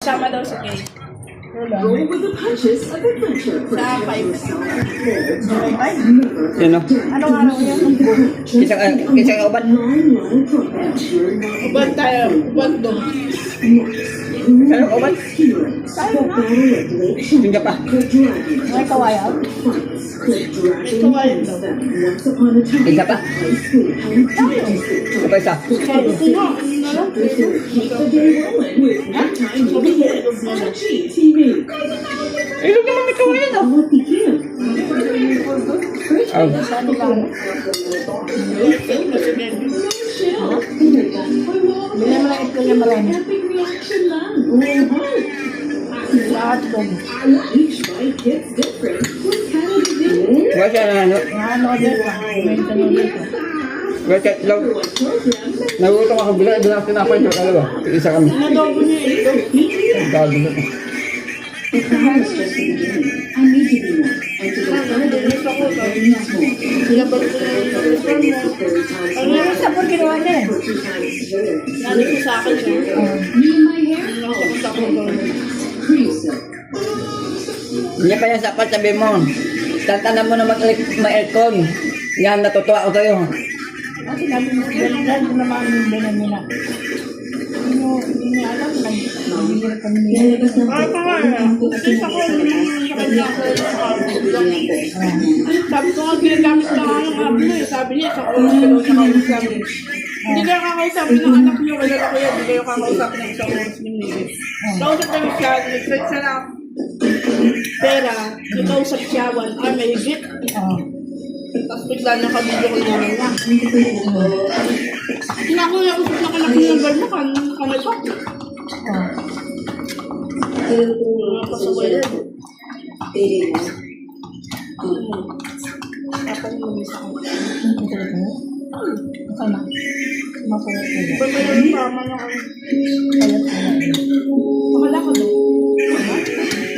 Sama daw sa cake. Go with the punches of adventure. Sa 5. Sino? Anong araw yun? Kisang uban. Ubat tayo. Ubat doon. Sino uban? Tayo na. Tingga pa. May kawayan? May kawayan daw. Tingga pa. Ito pa isa. Kaya sino? Ha? Ilog naman may kawayan oh. Oh. Bila mo lang ito niya marami. Lahat doon. Wala siya na ano. Ano dito? May tanong dito. Wala siya lang. Nagutong ako bilang tinapay ito. Ano ba? Isa kami. Inadobo niya ito. Ang gago na. Ang meron sa pag ginawa niya eh. Lalo ko sa akin siya. Nakakita ko doon. Hindi pa yan sapat, sabi mo. Tantanan mo na mag-aircon. Yan, natutuwa ako sa'yo. Kasi natin dahil naman yung binan nila. Hindi niya alam, nagbibigyan kami niya. Ay, pangalan. Kasi sa ko, sa kanya ako sabi ko nga, ginagamit lang ang ablo eh. Sabi niya, sa ko, pero nakausap. Hindi kayo kakausapin ng anak niyo, kaya ako yan, hindi kayo kakausapin ng isang Muslim nila. Kausap kami siya, nag-threat siya na pera, nakausap siya, 1 hour, may higit. Tapos bigla na kabidyo ko naman niya. Kinakuya ko sa nakalaki ng bar mo, kamay pa. Pasaway yan. Tapos lumis ako. Sana. Makuha ko. Ba't may yung tama na ano? Pakala ko doon.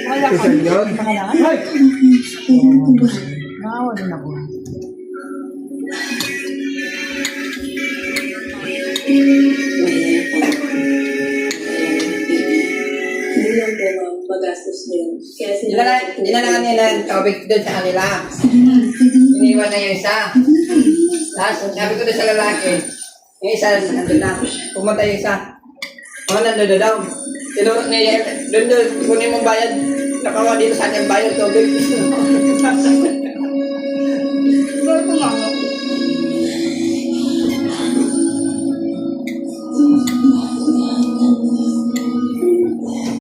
Pakala ka. Pakala ka? Nakawa din ako. Magastos nila. Dinala nila yung tubig doon sa kanila. Iniwan na yung isa. Tapos sabi ko doon sa lalaki, yung isa nandun na. Pumunta yung isa. Nandun daw. Tinurot niya, doon kunin mong bayad. Nakawa dito sa ating bayad tubig.